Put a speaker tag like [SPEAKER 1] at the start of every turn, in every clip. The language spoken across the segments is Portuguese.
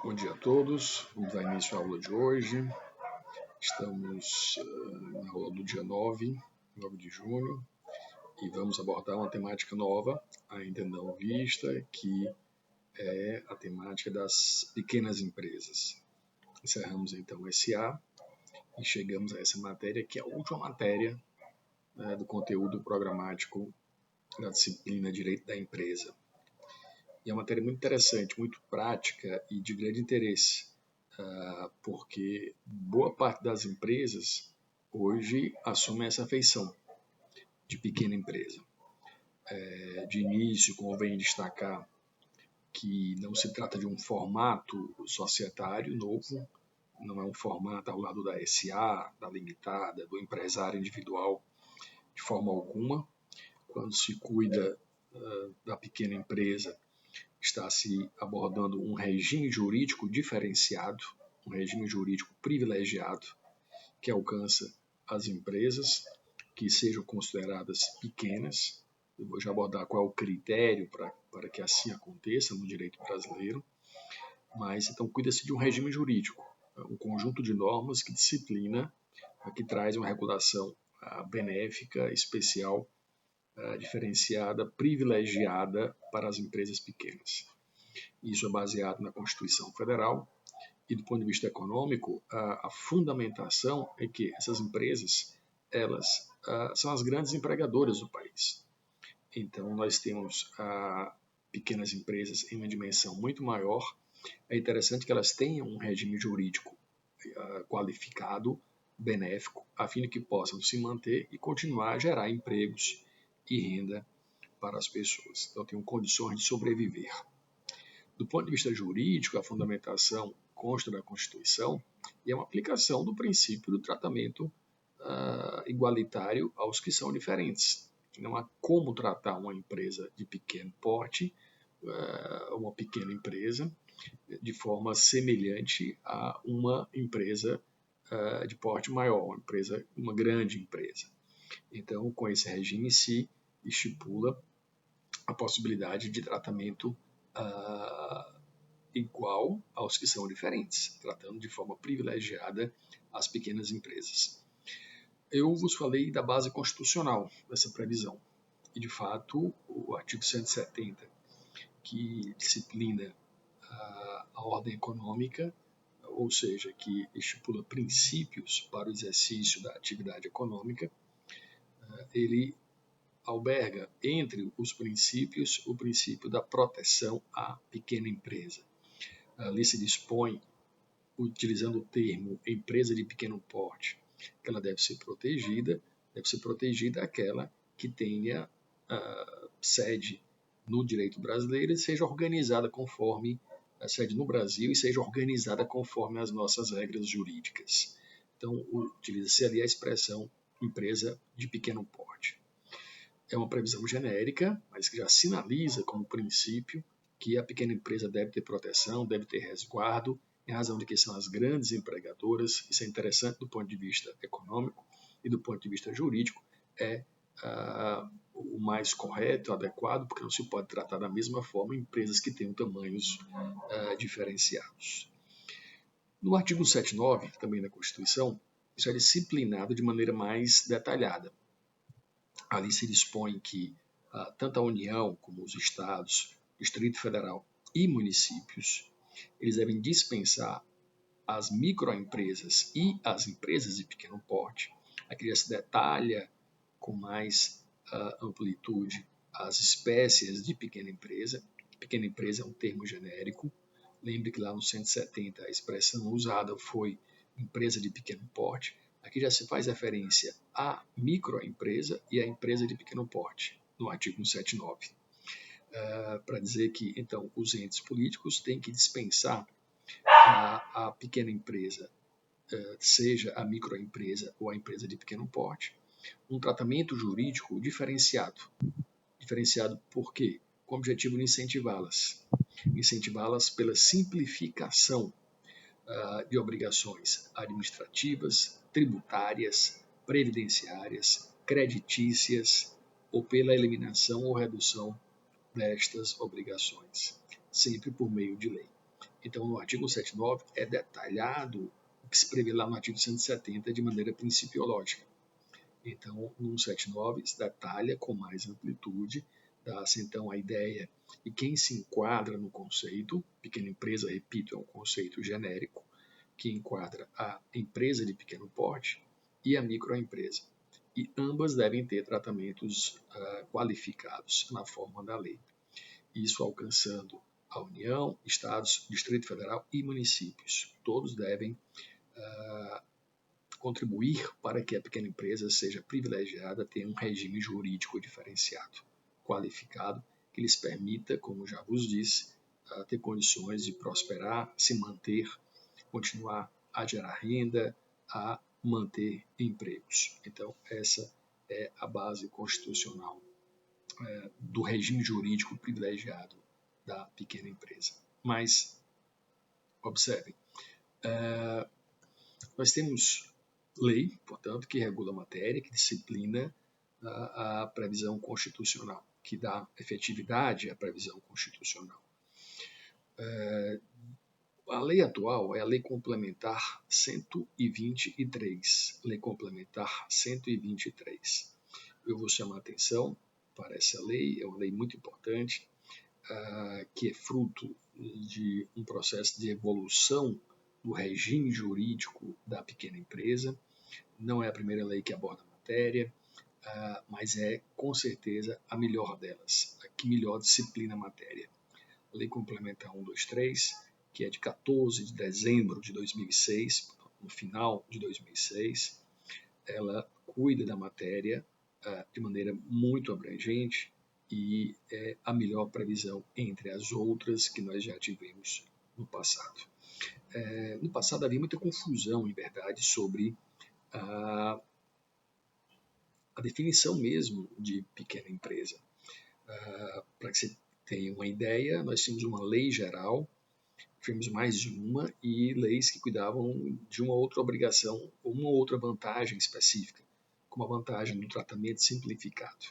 [SPEAKER 1] Bom dia a todos, vamos dar início à aula de hoje. Estamos na aula do dia 9 de junho, e vamos abordar uma temática nova, ainda não vista, que é a temática das pequenas empresas. Encerramos então o SA e chegamos a essa matéria, que é a última matéria do conteúdo programático da disciplina Direito da Empresa. E é uma matéria muito interessante, muito prática e de grande interesse, porque boa parte das empresas hoje assume essa feição de pequena empresa. De início, convém destacar que não se trata de um formato societário novo, não é um formato ao lado da SA, da limitada, do empresário individual, de forma alguma. Quando se cuida da pequena empresa, está se abordando um regime jurídico diferenciado, um regime jurídico privilegiado, que alcança as empresas que sejam consideradas pequenas. Eu vou já abordar qual é o critério para que assim aconteça no direito brasileiro. Mas então cuida-se de um regime jurídico, um conjunto de normas que disciplina, que traz uma regulação benéfica, especial, diferenciada, privilegiada para as empresas pequenas. Isso é baseado na Constituição Federal, e do ponto de vista econômico, a fundamentação é que essas empresas, elas são as grandes empregadoras do país. Então, nós temos pequenas empresas em uma dimensão muito maior. É interessante que elas tenham um regime jurídico qualificado, benéfico, a fim de que possam se manter e continuar a gerar empregos e renda para as pessoas. Então, tenham condições de sobreviver. Do ponto de vista jurídico, a fundamentação consta da Constituição e é uma aplicação do princípio do tratamento igualitário aos que são diferentes. Não há como tratar uma empresa de pequeno porte, uma pequena empresa, de forma semelhante a uma empresa de porte maior, uma grande empresa. Então, com esse regime se estipula a possibilidade de tratamento igual aos que são diferentes, tratando de forma privilegiada as pequenas empresas. Eu vos falei da base constitucional dessa previsão, e de fato o artigo 170, que disciplina a ordem econômica, ou seja, que estipula princípios para o exercício da atividade econômica, ele alberga entre os princípios o princípio da proteção à pequena empresa. Ali se dispõe, utilizando o termo empresa de pequeno porte, que ela deve ser protegida aquela que tenha sede no direito brasileiro e seja organizada conforme a sede no Brasil e seja organizada conforme as nossas regras jurídicas. Então, utiliza-se ali a expressão empresa de pequeno porte. É uma previsão genérica, mas que já sinaliza como princípio que a pequena empresa deve ter proteção, deve ter resguardo, em razão de que são as grandes empregadoras. Isso é interessante do ponto de vista econômico, e do ponto de vista jurídico é o mais correto, adequado, porque não se pode tratar da mesma forma empresas que tenham tamanhos diferenciados. No artigo 79, também da Constituição, isso é disciplinado de maneira mais detalhada. Ali se dispõe que tanto a União como os estados, Distrito Federal e municípios, eles devem dispensar as microempresas e as empresas de pequeno porte. Aqui já se detalha com mais amplitude as espécies de pequena empresa. Pequena empresa é um termo genérico. Lembre que lá no 170 a expressão usada foi empresa de pequeno porte. Aqui já se faz referência à microempresa e à empresa de pequeno porte, no artigo 179. Para dizer que, então, os entes políticos têm que dispensar a pequena empresa, seja a microempresa ou a empresa de pequeno porte, um tratamento jurídico diferenciado. Diferenciado por quê? Com o objetivo de incentivá-las pela simplificação de obrigações administrativas, tributárias, previdenciárias, creditícias, ou pela eliminação ou redução destas obrigações, sempre por meio de lei. Então, no artigo 179 é detalhado o que se prevê lá no artigo 170 de maneira principiológica. Então, no 179 se detalha com mais amplitude, dá-se então a ideia de quem se enquadra no conceito. Pequena empresa, repito, é um conceito genérico que enquadra a empresa de pequeno porte e a microempresa. E ambas devem ter tratamentos qualificados na forma da lei. Isso alcançando a União, Estados, Distrito Federal e municípios. Todos devem contribuir para que a pequena empresa seja privilegiada, tenha um regime jurídico diferenciado, qualificado, que lhes permita, como já vos disse, ter condições de prosperar, se manter, continuar a gerar renda, a manter empregos. Então, essa é a base constitucional do regime jurídico privilegiado da pequena empresa. Mas, observem, nós temos lei, portanto, que regula a matéria, que disciplina a previsão constitucional, que dá efetividade à previsão constitucional. A lei atual é a Lei Complementar 123. Lei Complementar 123. Eu vou chamar a atenção para essa lei, é uma lei muito importante, que é fruto de um processo de evolução do regime jurídico da pequena empresa. Não é a primeira lei que aborda a matéria, mas é, com certeza, a melhor delas, a que melhor disciplina a matéria. A Lei Complementar 123, que é de 14 de dezembro de 2006, no final de 2006, ela cuida da matéria de maneira muito abrangente e é a melhor previsão entre as outras que nós já tivemos no passado. No passado havia muita confusão, em verdade, sobre a definição mesmo de pequena empresa. Para que você tenha uma ideia, nós tínhamos uma lei geral, tivemos mais de uma, e leis que cuidavam de uma outra obrigação ou uma outra vantagem específica, como a vantagem do tratamento simplificado.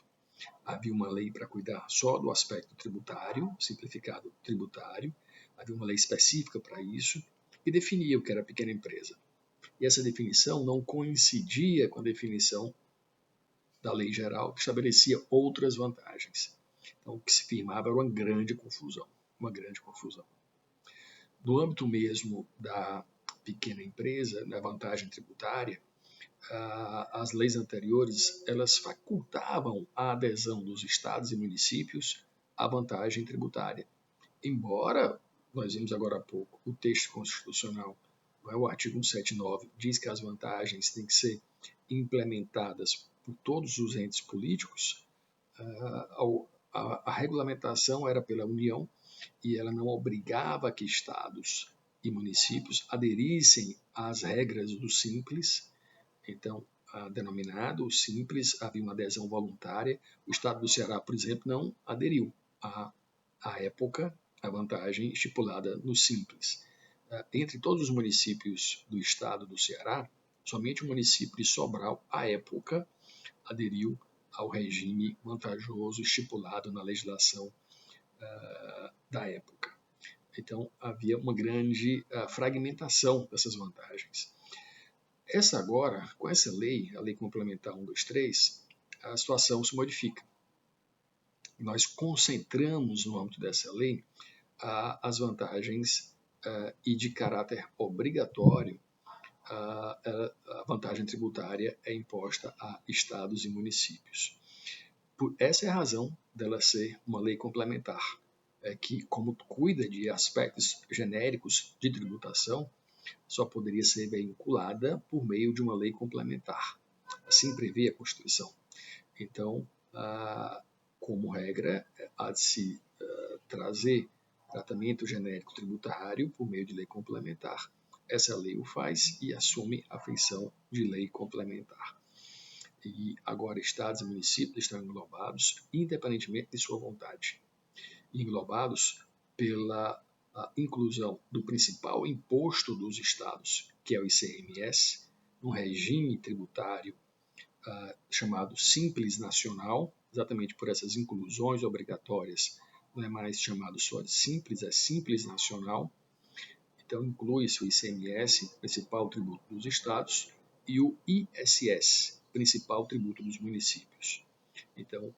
[SPEAKER 1] Havia uma lei para cuidar só do aspecto tributário, simplificado tributário, havia uma lei específica para isso, que definia o que era pequena empresa. E essa definição não coincidia com a definição da lei geral, que estabelecia outras vantagens. Então, o que se firmava era uma grande confusão. No âmbito mesmo da pequena empresa, na vantagem tributária, as leis anteriores elas facultavam a adesão dos estados e municípios à vantagem tributária. Embora, nós vimos agora há pouco, o texto constitucional, o artigo 179, diz que as vantagens têm que ser implementadas por todos os entes políticos, a regulamentação era pela União e ela não obrigava que estados e municípios aderissem às regras do Simples. Então, denominado o Simples, havia uma adesão voluntária. O estado do Ceará, por exemplo, não aderiu à época à vantagem estipulada no Simples. Entre todos os municípios do estado do Ceará, somente o município de Sobral, à época, aderiu ao regime vantajoso estipulado na legislação da época. Então, havia uma grande fragmentação dessas vantagens. Agora, com essa lei, a Lei Complementar 123, a situação se modifica. Nós concentramos no âmbito dessa lei as vantagens e de caráter obrigatório, a vantagem tributária é imposta a estados e municípios. Essa é a razão dela ser uma lei complementar, que, como cuida de aspectos genéricos de tributação, só poderia ser vinculada por meio de uma lei complementar. Assim prevê a Constituição. Então, como regra, há de se trazer tratamento genérico tributário por meio de lei complementar. Essa lei o faz e assume a feição de lei complementar. E agora estados e municípios estão englobados, independentemente de sua vontade. Englobados pela inclusão do principal imposto dos estados, que é o ICMS, num regime tributário chamado Simples Nacional, exatamente por essas inclusões obrigatórias, não é mais chamado só de Simples, é Simples Nacional, Então, inclui-se o ICMS, principal tributo dos estados, e o ISS, principal tributo dos municípios. Então,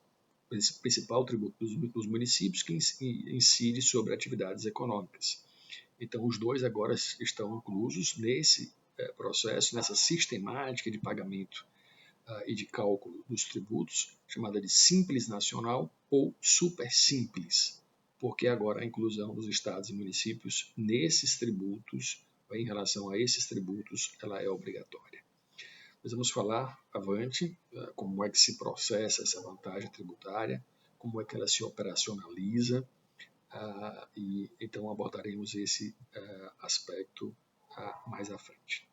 [SPEAKER 1] esse principal tributo dos municípios que incide sobre atividades econômicas. Então, os dois agora estão inclusos nesse processo, nessa sistemática de pagamento e de cálculo dos tributos, chamada de Simples Nacional ou Super Simples, porque agora a inclusão dos estados e municípios nesses tributos, em relação a esses tributos, ela é obrigatória. Nós vamos falar avante como é que se processa essa vantagem tributária, como é que ela se operacionaliza, e então abordaremos esse aspecto mais à frente.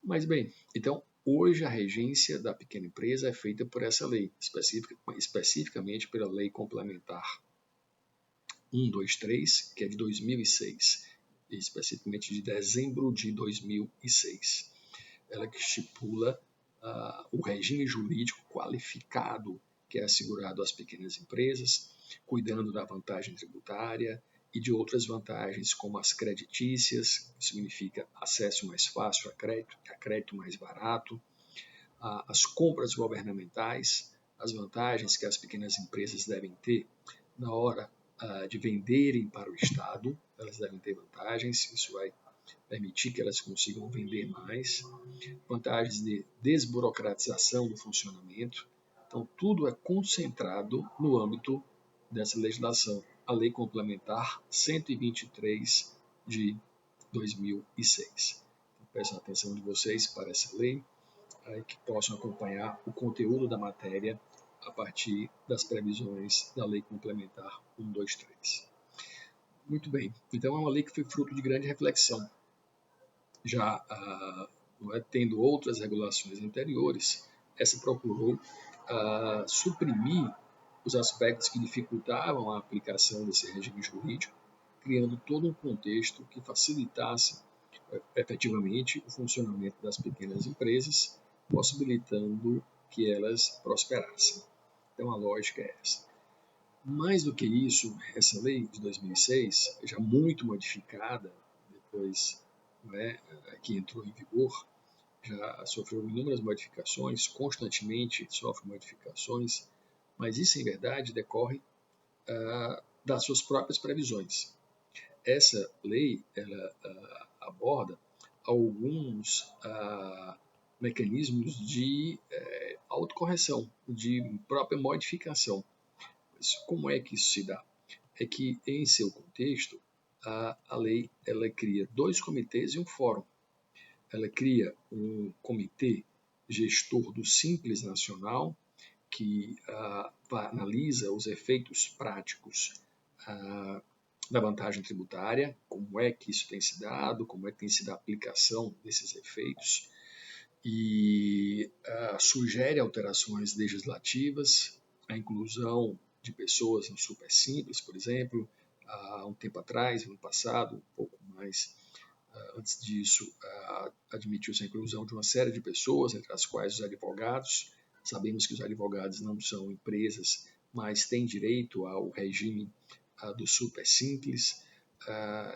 [SPEAKER 1] Mas bem, então hoje a regência da pequena empresa é feita por essa lei, especificamente pela Lei Complementar 123, que é de 2006, especificamente de dezembro de 2006. Ela que estipula o regime jurídico qualificado que é assegurado às pequenas empresas, cuidando da vantagem tributária e de outras vantagens, como as creditícias, que significa acesso mais fácil a crédito mais barato, as compras governamentais, as vantagens que as pequenas empresas devem ter na hora de venderem para o Estado, elas devem ter vantagens, isso vai permitir que elas consigam vender mais, vantagens de desburocratização do funcionamento. Então, tudo é concentrado no âmbito dessa legislação, a Lei Complementar 123 de 2006. Então, peço a atenção de vocês para essa lei, que possam acompanhar o conteúdo da matéria a partir das previsões da Lei Complementar 123. Muito bem, então é uma lei que foi fruto de grande reflexão. Já tendo outras regulações anteriores, essa procurou suprimir os aspectos que dificultavam a aplicação desse regime jurídico, criando todo um contexto que facilitasse efetivamente o funcionamento das pequenas empresas, possibilitando que elas prosperassem. Então a lógica é essa. Mais do que isso, essa lei de 2006, já muito modificada, depois que entrou em vigor, já sofreu inúmeras modificações, constantemente sofre modificações, mas isso em verdade decorre das suas próprias previsões. Essa lei ela aborda alguns mecanismos de autocorreção, de própria modificação. Mas como é que isso se dá? É que, em seu contexto, a lei ela cria 2 comitês e um fórum. Ela cria um comitê gestor do Simples Nacional, que analisa os efeitos práticos da vantagem tributária, como é que isso tem se dado, como é que tem sido a aplicação desses efeitos, e sugere alterações legislativas, a inclusão de pessoas no Super Simples, por exemplo, há um tempo atrás, ano passado, um pouco mais antes disso, admitiu-se a inclusão de uma série de pessoas, entre as quais os advogados. Sabemos que os advogados não são empresas, mas têm direito ao regime do Super Simples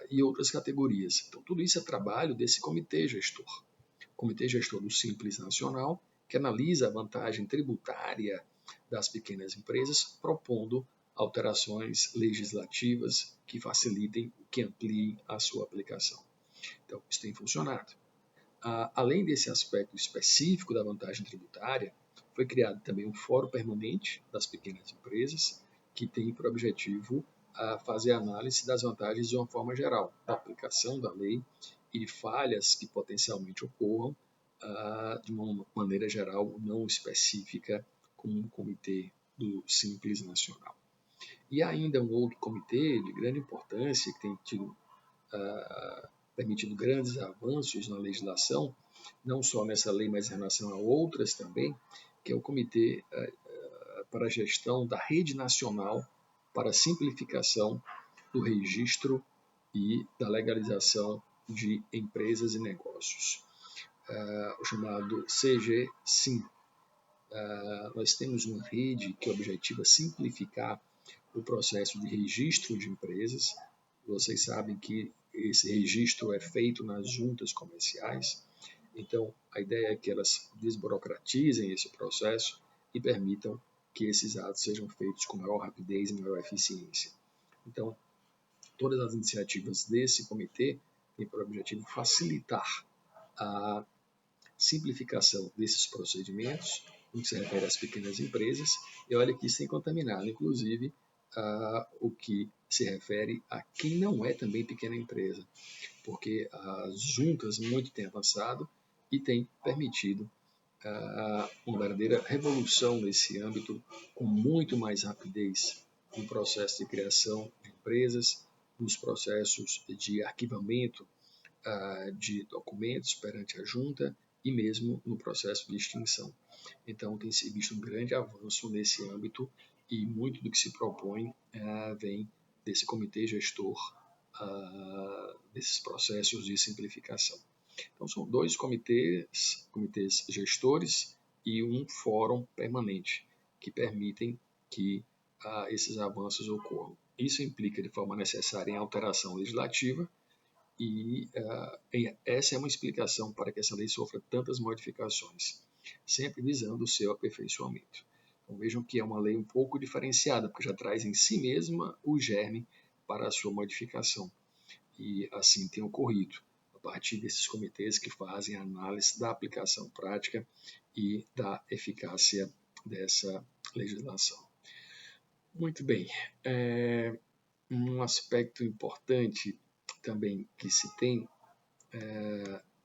[SPEAKER 1] e outras categorias. Então, tudo isso é trabalho desse comitê gestor. Comitê Gestor do Simples Nacional, que analisa a vantagem tributária das pequenas empresas, propondo alterações legislativas que facilitem, que ampliem a sua aplicação. Então, isso tem funcionado. Além desse aspecto específico da vantagem tributária, foi criado também um Fórum Permanente das Pequenas Empresas, que tem por objetivo fazer análise das vantagens de uma forma geral, da aplicação da lei e de falhas que potencialmente ocorram de uma maneira geral não específica, como um comitê do Simples Nacional. E ainda um outro comitê de grande importância que tem tido permitido grandes avanços na legislação, não só nessa lei, mas em relação a outras também, que é o Comitê para a Gestão da Rede Nacional para a Simplificação do Registro e da Legalização de Empresas e Negócios, o chamado CGSIM. Nós temos uma rede que objetiva simplificar o processo de registro de empresas. Vocês sabem que esse registro é feito nas juntas comerciais. Então, a ideia é que elas desburocratizem esse processo e permitam que esses atos sejam feitos com maior rapidez e maior eficiência. Então, todas as iniciativas desse comitê têm por objetivo facilitar a simplificação desses procedimentos, no que se refere às pequenas empresas, e olha que sem contaminar, inclusive, o que se refere a quem não é também pequena empresa, porque as juntas muito têm avançado e têm permitido uma verdadeira revolução nesse âmbito, com muito mais rapidez no processo de criação de empresas, nos processos de arquivamento de documentos perante a junta e mesmo no processo de extinção. Então, tem se visto um grande avanço nesse âmbito e muito do que se propõe vem desse comitê gestor, desses processos de simplificação. Então, são 2 comitês gestores e um fórum permanente que permitem que esses avanços ocorram. Isso implica de forma necessária em alteração legislativa e essa é uma explicação para que essa lei sofra tantas modificações, sempre visando o seu aperfeiçoamento. Então, vejam que é uma lei um pouco diferenciada, porque já traz em si mesma o germe para a sua modificação. E assim tem ocorrido, a partir desses comitês que fazem a análise da aplicação prática e da eficácia dessa legislação. Muito bem. Um aspecto importante também que se tem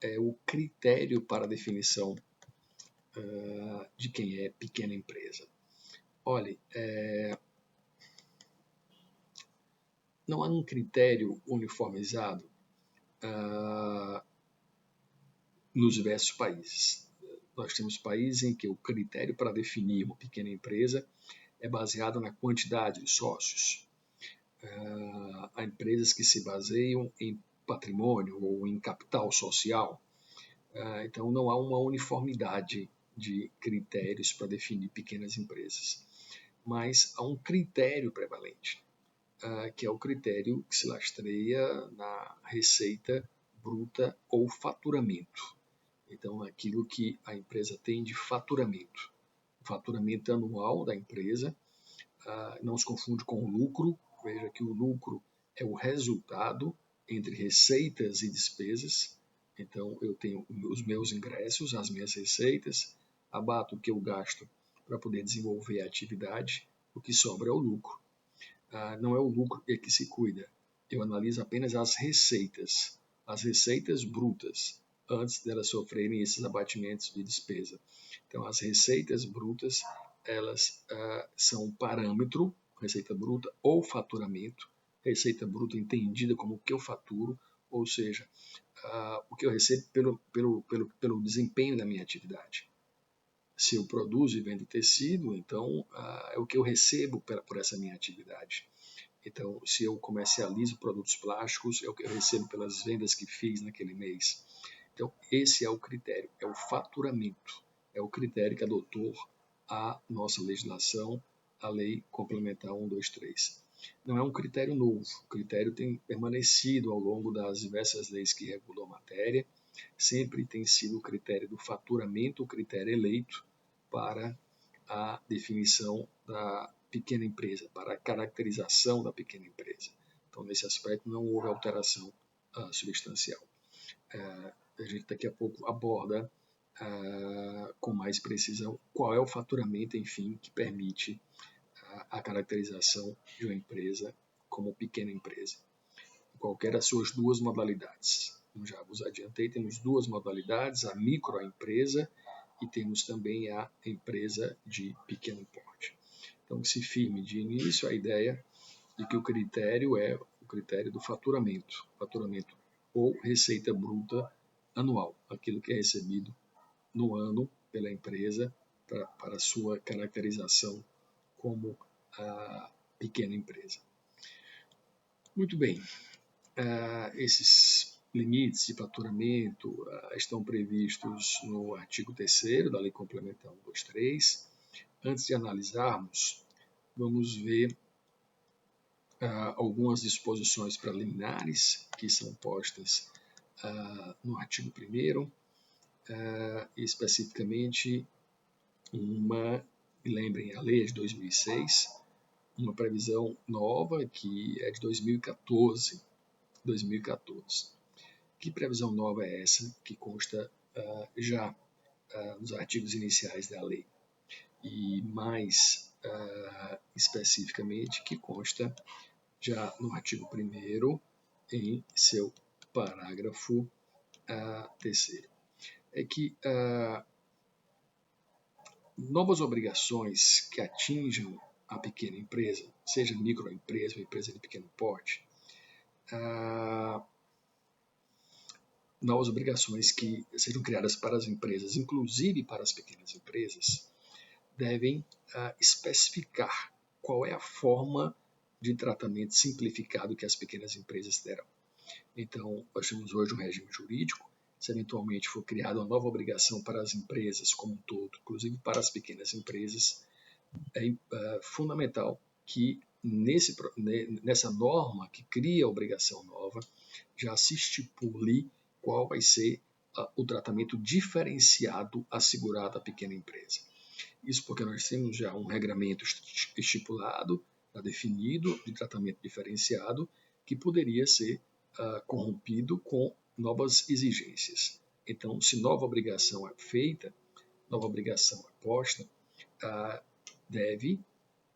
[SPEAKER 1] é o critério para a definição de quem é pequena empresa. Olhe, não há um critério uniformizado nos diversos países. Nós temos países em que o critério para definir uma pequena empresa é baseado na quantidade de sócios. Há empresas que se baseiam em patrimônio ou em capital social. Então, não há uma uniformidade de critérios para definir pequenas empresas. Mas há um critério prevalente, que é o critério que se lastreia na receita bruta ou faturamento. Então, aquilo que a empresa tem de faturamento. O faturamento anual da empresa não se confunde com o lucro. Veja que o lucro é o resultado entre receitas e despesas. Então, eu tenho os meus ingressos, as minhas receitas, abato o que eu gasto para poder desenvolver a atividade, o que sobra é o lucro. Não é o lucro que se cuida, eu analiso apenas as receitas brutas, antes delas sofrerem esses abatimentos de despesa. Então, as receitas brutas, elas são um parâmetro, receita bruta ou faturamento, receita bruta entendida como o que eu faturo, ou seja, o que eu recebo pelo desempenho da minha atividade. Se eu produzo e vendo tecido, então é o que eu recebo por essa minha atividade. Então, se eu comercializo produtos plásticos, é o que eu recebo pelas vendas que fiz naquele mês. Então, esse é o critério, é o faturamento, é o critério que adotou a nossa legislação, a Lei Complementar 123. Não é um critério novo, o critério tem permanecido ao longo das diversas leis que regulam a matéria, sempre tem sido o critério do faturamento, o critério eleito para a definição da pequena empresa, para a caracterização da pequena empresa. Então, nesse aspecto, não houve alteração substancial. A gente daqui a pouco aborda com mais precisão qual é o faturamento, enfim, que permite a caracterização de uma empresa como pequena empresa. Qualquer das suas 2 modalidades. Como já vos adiantei, temos 2 modalidades, a microempresa e temos também a empresa de pequeno porte. Então, se firme de início a ideia de que o critério é o critério do faturamento ou receita bruta anual, aquilo que é recebido no ano pela empresa para sua caracterização como a pequena empresa. Muito bem, esses limites de faturamento estão previstos no artigo 3º da Lei Complementar 123. Antes de analisarmos, vamos ver algumas disposições preliminares que são postas no artigo 1º, especificamente lembrem, a lei é de 2006, uma previsão nova que é de 2014. Que previsão nova é essa que consta já nos artigos iniciais da lei? E mais especificamente que consta já no artigo 1º em seu parágrafo 3º. É que novas obrigações que atinjam a pequena empresa, seja microempresa ou empresa de pequeno porte, novas obrigações que sejam criadas para as empresas, inclusive para as pequenas empresas, devem especificar qual é a forma de tratamento simplificado que as pequenas empresas terão. Então, nós temos hoje um regime jurídico. Se eventualmente for criada uma nova obrigação para as empresas como um todo, inclusive para as pequenas empresas, é fundamental que nessa norma que cria a obrigação nova já se estipule qual vai ser o tratamento diferenciado assegurado à pequena empresa. Isso porque nós temos já um regramento estipulado, definido, de tratamento diferenciado, que poderia ser corrompido com novas exigências. Então, se nova obrigação é feita, nova obrigação é posta, deve,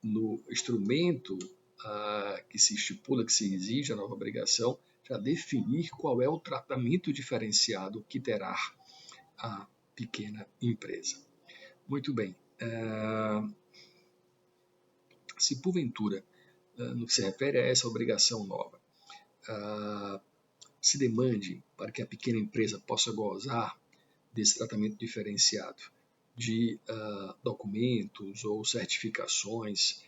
[SPEAKER 1] no instrumento que se estipula, que se exige a nova obrigação, já definir qual é o tratamento diferenciado que terá a pequena empresa. Muito bem. Se porventura, no que se refere a essa obrigação nova, se demande para que a pequena empresa possa gozar desse tratamento diferenciado de documentos ou certificações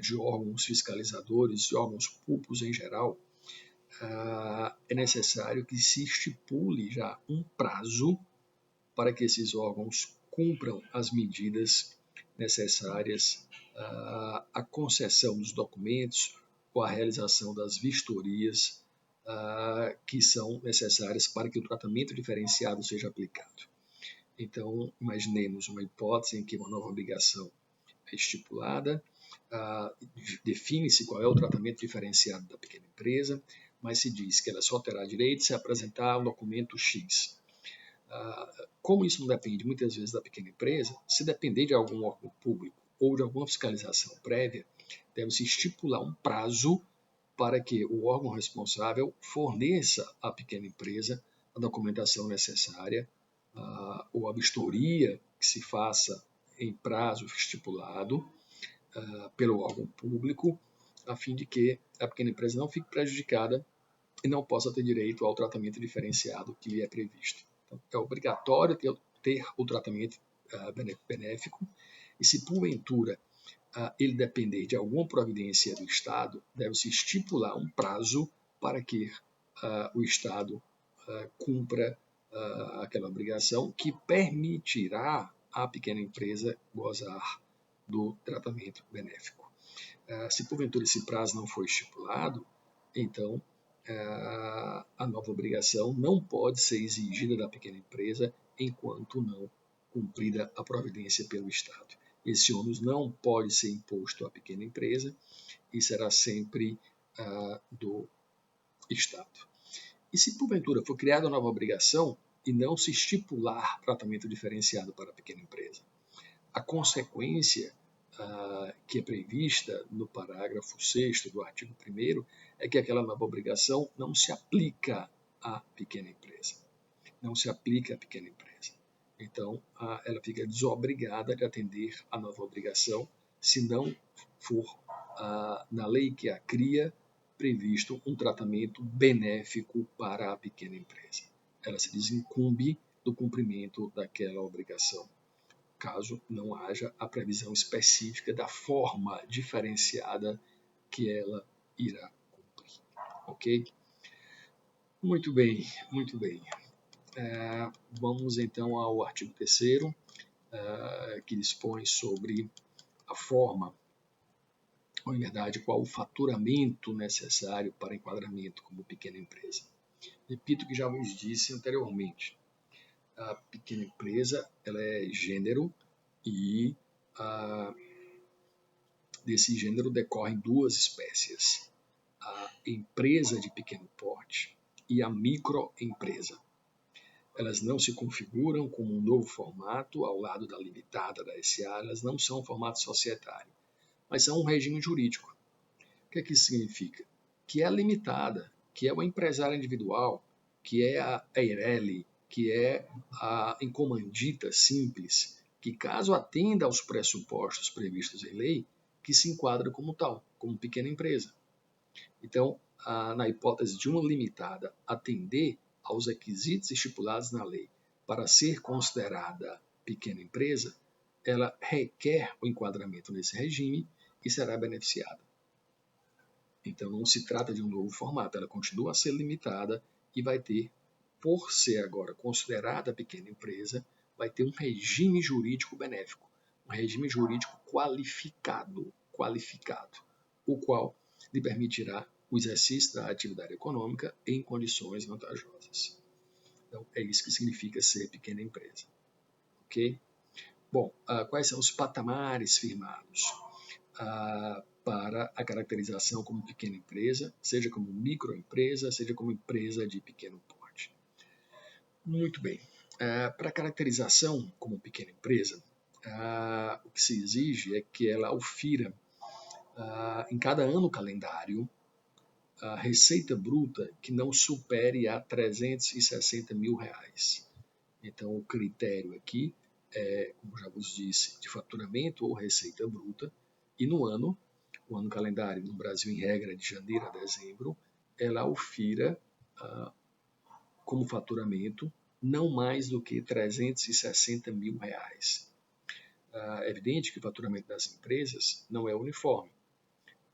[SPEAKER 1] de órgãos fiscalizadores e órgãos públicos em geral, é necessário que se estipule já um prazo para que esses órgãos cumpram as medidas necessárias à concessão dos documentos ou à realização das vistorias que são necessárias para que o tratamento diferenciado seja aplicado. Então, imaginemos uma hipótese em que uma nova obrigação é estipulada, define-se qual é o tratamento diferenciado da pequena empresa, mas se diz que ela só terá direito se apresentar um documento X. Como isso não depende muitas vezes da pequena empresa, se depender de algum órgão público ou de alguma fiscalização prévia, deve-se estipular um prazo para que o órgão responsável forneça à pequena empresa a documentação necessária ou a vistoria que se faça em prazo estipulado pelo órgão público, a fim de que a pequena empresa não fique prejudicada e não possa ter direito ao tratamento diferenciado que lhe é previsto. Então, é obrigatório ter o tratamento benéfico e, se porventura ele depender de alguma providência do Estado, deve-se estipular um prazo para que o Estado cumpra aquela obrigação que permitirá à pequena empresa gozar do tratamento benéfico. Se porventura esse prazo não for estipulado, então a nova obrigação não pode ser exigida da pequena empresa enquanto não cumprida a providência pelo Estado. Esse ônus não pode ser imposto à pequena empresa e será sempre do Estado. E se porventura for criada uma nova obrigação e não se estipular tratamento diferenciado para a pequena empresa, a consequência que é prevista no parágrafo 6º do artigo 1º é que aquela nova obrigação não se aplica à pequena empresa. Não se aplica à pequena empresa. Então, ela fica desobrigada de atender a nova obrigação se não for, na lei que a cria, previsto um tratamento benéfico para a pequena empresa. Ela se desincumbe do cumprimento daquela obrigação, caso não haja a previsão específica da forma diferenciada que ela irá cumprir. Ok? Muito bem, muito bem. Vamos então ao artigo 3º, que dispõe sobre a forma ou em verdade, qual o faturamento necessário para enquadramento como pequena empresa. Repito o que já vos disse anteriormente. A pequena empresa ela é gênero e desse gênero decorrem duas espécies, a empresa de pequeno porte e a microempresa. Elas não se configuram como um novo formato ao lado da limitada, da SA, elas não são um formato societário, mas são um regime jurídico. O que é que isso significa? Que é a limitada, que é o empresário individual, que é a Eireli, que é a encomandita simples, que caso atenda aos pressupostos previstos em lei, que se enquadra como tal, como pequena empresa. Então, na hipótese de uma limitada atender aos requisitos estipulados na lei para ser considerada pequena empresa, ela requer o enquadramento nesse regime e será beneficiada. Então, não se trata de um novo formato, ela continua a ser limitada e vai ter, por ser agora considerada pequena empresa, vai ter um regime jurídico benéfico, um regime jurídico qualificado, o qual lhe permitirá o exercício da atividade econômica em condições vantajosas. Então, é isso que significa ser pequena empresa. Ok? Bom, quais são os patamares firmados para a caracterização como pequena empresa, seja como microempresa, seja como empresa de pequeno porte? Muito bem. Para a caracterização como pequena empresa, o que se exige é que ela aufira em cada ano calendário a receita bruta que não supere a R$360 mil. Então, o critério aqui é, como já vos disse, de faturamento ou receita bruta, e no ano, o ano calendário no Brasil, em regra, de janeiro a dezembro, ela aufira como faturamento não mais do que R$360 mil. É evidente que o faturamento das empresas não é uniforme.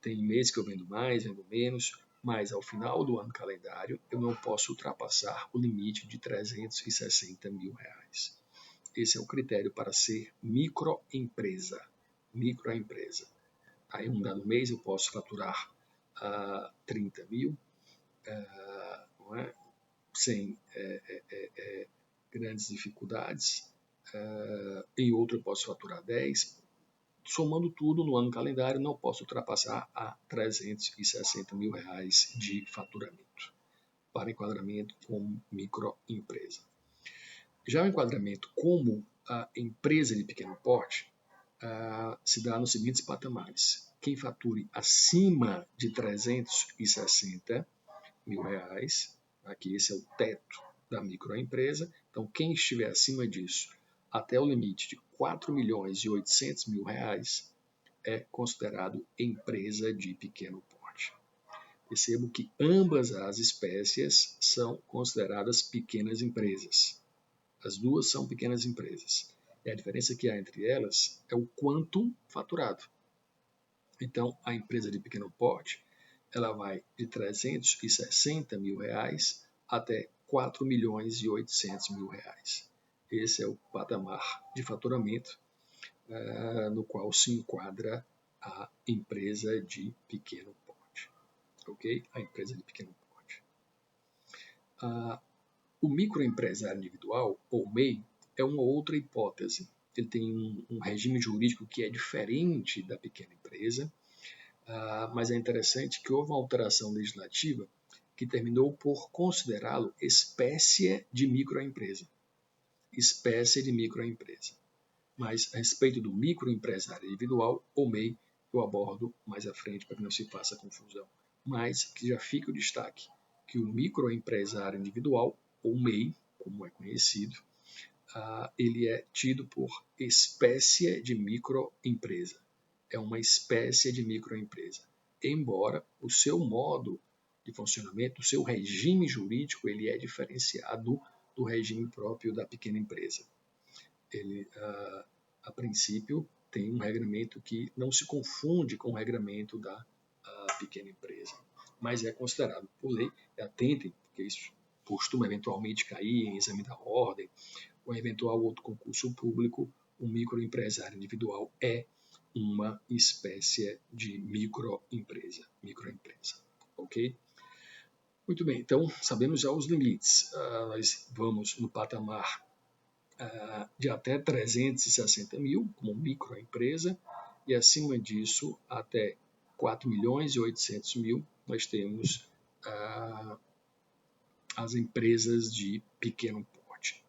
[SPEAKER 1] Tem mês que eu vendo mais, vendo menos, mas ao final do ano calendário eu não posso ultrapassar o limite de R$360 mil. Esse é o critério para ser microempresa. Microempresa. Aí, um dado mês eu posso faturar 30 mil, não é? Sem grandes dificuldades. Em outro eu posso faturar 10. Somando tudo no ano calendário, não posso ultrapassar a R$360 mil de faturamento para enquadramento como microempresa. Já o enquadramento como a empresa de pequeno porte se dá nos seguintes patamares. Quem fature acima de R$360 mil, aqui esse é o teto da microempresa, então quem estiver acima disso, até o limite de R$4.800.000 é considerado empresa de pequeno porte. Percebo que ambas as espécies são consideradas pequenas empresas. As duas são pequenas empresas. E a diferença que há entre elas é o quanto faturado. Então, a empresa de pequeno porte, ela vai de R$360 mil até R$4.800.000. Esse é o patamar de faturamento no qual se enquadra a empresa de pequeno porte. Ok? A empresa de pequeno porte. O microempresário individual, ou MEI, é uma outra hipótese. Ele tem um regime jurídico que é diferente da pequena empresa, mas é interessante que houve uma alteração legislativa que terminou por considerá-lo espécie de microempresa. Espécie de microempresa. Mas a respeito do microempresário individual, ou MEI, eu abordo mais à frente para que não se faça confusão. Mas que já fica o destaque que o microempresário individual, ou MEI, como é conhecido, ele é tido por espécie de microempresa. É uma espécie de microempresa. Embora o seu modo de funcionamento, o seu regime jurídico, ele é diferenciado do regime próprio da pequena empresa. Ele, a princípio, tem um regramento que não se confunde com o regramento da pequena empresa, mas é considerado por lei. Atentem, porque isso costuma eventualmente cair em exame da ordem ou eventual outro concurso público. O microempresário individual é uma espécie de microempresa, ok? Muito bem, então sabemos já os limites. Nós vamos no patamar de até 360 mil como microempresa e acima disso até 4 milhões e 800 mil nós temos as empresas de pequeno porte,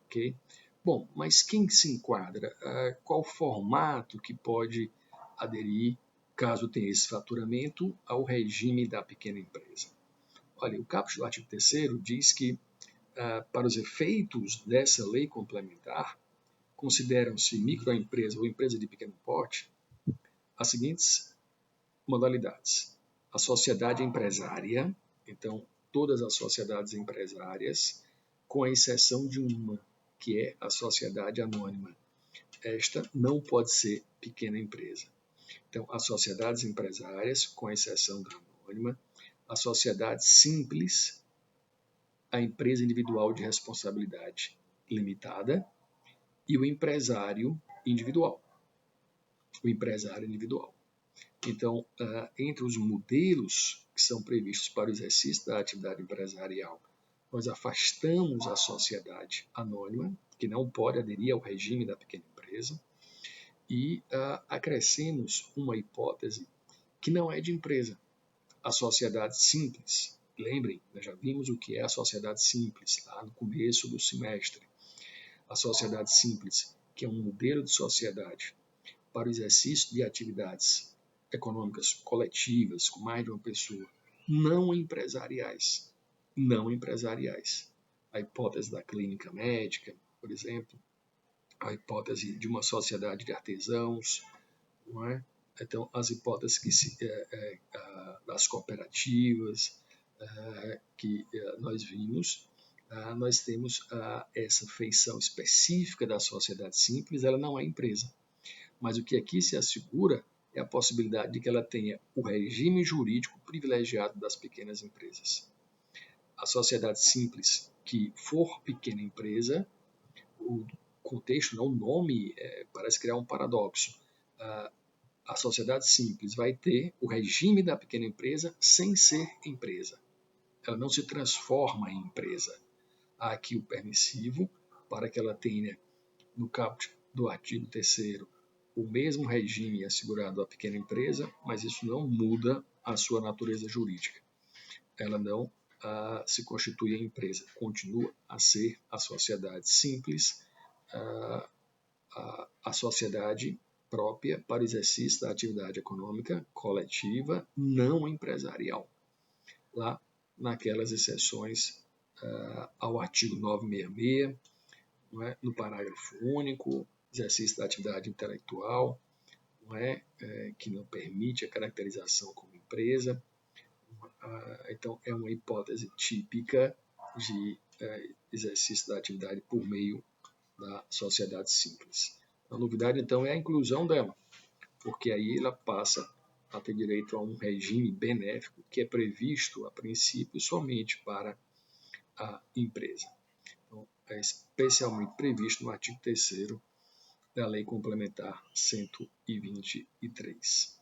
[SPEAKER 1] ok? Bom, mas quem se enquadra? Qual formato que pode aderir, caso tenha esse faturamento, ao regime da pequena empresa? Olha, o caput do artigo 3º diz que, para os efeitos dessa lei complementar, consideram-se microempresa ou empresa de pequeno porte as seguintes modalidades. A sociedade empresária, então, todas as sociedades empresárias, com exceção de uma, que é a sociedade anônima. Esta não pode ser pequena empresa. Então, as sociedades empresárias, com exceção da anônima, a sociedade simples, a empresa individual de responsabilidade limitada e o empresário individual. Então, entre os modelos que são previstos para o exercício da atividade empresarial, nós afastamos a sociedade anônima, que não pode aderir ao regime da pequena empresa, e acrescemos uma hipótese que não é de empresa, a sociedade simples. Lembrem, nós já vimos o que é a sociedade simples lá no começo do semestre. A sociedade simples, que é um modelo de sociedade para o exercício de atividades econômicas coletivas com mais de uma pessoa, não empresariais. A hipótese da clínica médica, por exemplo, a hipótese de uma sociedade de artesãos, não é? Então, as hipóteses das cooperativas que nós vimos, nós temos essa feição específica da sociedade simples, ela não é empresa. Mas o que aqui se assegura é a possibilidade de que ela tenha o regime jurídico privilegiado das pequenas empresas. A sociedade simples que for pequena empresa, o contexto, o nome parece criar um paradoxo. A sociedade simples vai ter o regime da pequena empresa sem ser empresa. Ela não se transforma em empresa. Há aqui o permissivo para que ela tenha, no caput do artigo 3º, o mesmo regime assegurado à pequena empresa, mas isso não muda a sua natureza jurídica. Ela não se constitui em empresa, continua a ser a sociedade simples, a sociedade própria para o exercício da atividade econômica coletiva não empresarial. Lá naquelas exceções ao artigo 966, não é? No parágrafo único, exercício da atividade intelectual, não é? Que não permite a caracterização como empresa. Então, é uma hipótese típica de exercício da atividade por meio da sociedade simples. A novidade, então, é a inclusão dela, porque aí ela passa a ter direito a um regime benéfico que é previsto, a princípio, somente para a empresa. Então, é especialmente previsto no artigo 3º da Lei Complementar 123.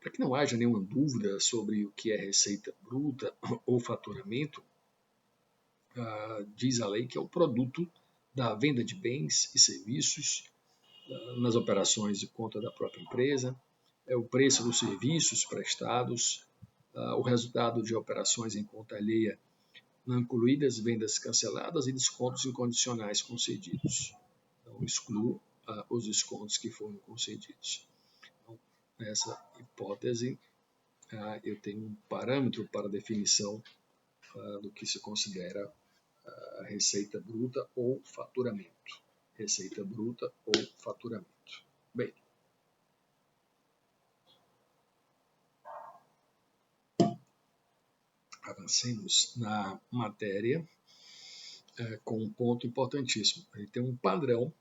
[SPEAKER 1] Para que não haja nenhuma dúvida sobre o que é receita bruta ou faturamento, diz a lei que é o produto da venda de bens e serviços nas operações de conta da própria empresa, é o preço dos serviços prestados, o resultado de operações em conta alheia, não incluídas vendas canceladas e descontos incondicionais concedidos. Então, excluo os descontos que foram concedidos. Então, nessa hipótese, eu tenho um parâmetro para a definição do que se considera receita bruta ou faturamento. Receita bruta ou faturamento. Bem, avancemos na matéria com um ponto importantíssimo. Ele tem um padrão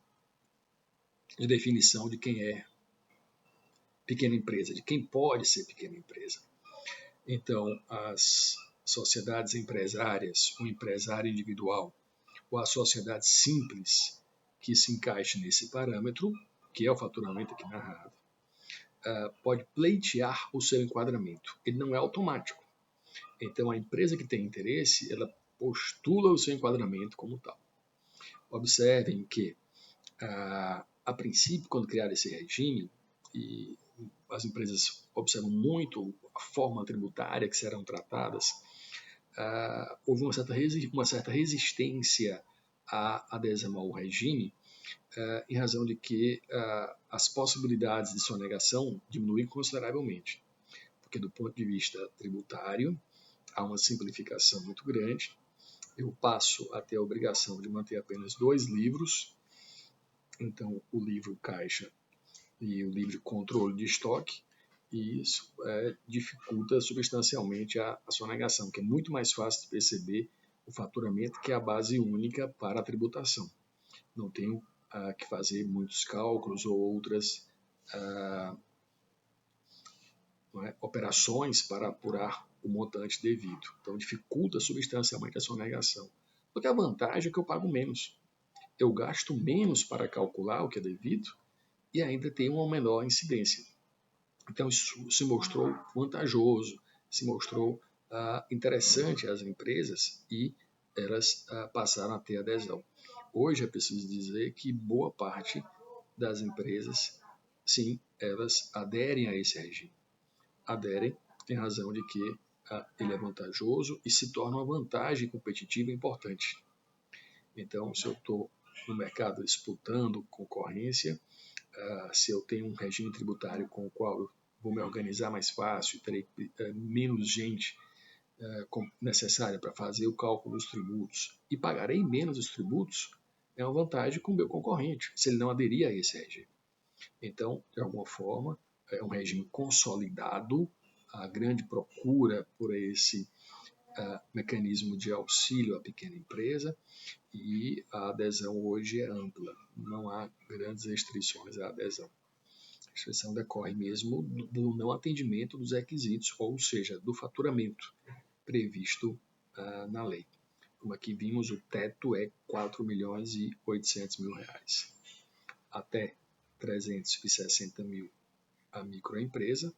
[SPEAKER 1] de definição de quem é pequena empresa, de quem pode ser pequena empresa. Então, as sociedades empresárias, o empresário individual ou a sociedade simples, que se encaixe nesse parâmetro, que é o faturamento aqui narrado, pode pleitear o seu enquadramento. Ele não é automático. Então, a empresa que tem interesse, ela postula o seu enquadramento como tal. Observem que, a princípio, quando criaram esse regime, e as empresas observam muito a forma tributária que serão tratadas, houve uma certa resistência à adesão ao regime, em razão de que as possibilidades de sonegação diminuem consideravelmente. Porque, do ponto de vista tributário, há uma simplificação muito grande. Eu passo a ter a obrigação de manter apenas 2 livros, então o livro caixa e o livro de controle de estoque, e isso dificulta substancialmente a sonegação, que é muito mais fácil de perceber o faturamento, que é a base única para a tributação. Não tenho que fazer muitos cálculos ou outras operações para apurar o montante devido. Então dificulta substancialmente a sonegação. Porque a vantagem é que eu pago menos. Eu gasto menos para calcular o que é devido e ainda tenho uma menor incidência. Então isso se mostrou vantajoso, se mostrou interessante às empresas e elas passaram a ter adesão. Hoje é preciso dizer que boa parte das empresas, sim, elas aderem a esse regime. Aderem em razão de que ele é vantajoso e se torna uma vantagem competitiva importante. Então, se eu estou no mercado disputando concorrência, se eu tenho um regime tributário com o qual eu vou me organizar mais fácil, terei menos gente necessária para fazer o cálculo dos tributos e pagarei menos os tributos, é uma vantagem com o meu concorrente, se ele não aderir a esse regime. Então, de alguma forma, é um regime consolidado, a grande procura por esse mecanismo de auxílio à pequena empresa, e a adesão hoje é ampla, não há grandes restrições à adesão. A restrição decorre mesmo do não atendimento dos requisitos, ou seja, do faturamento previsto na lei. Como aqui vimos, o teto é R$ 4.800.000. Até 360.000 a microempresa,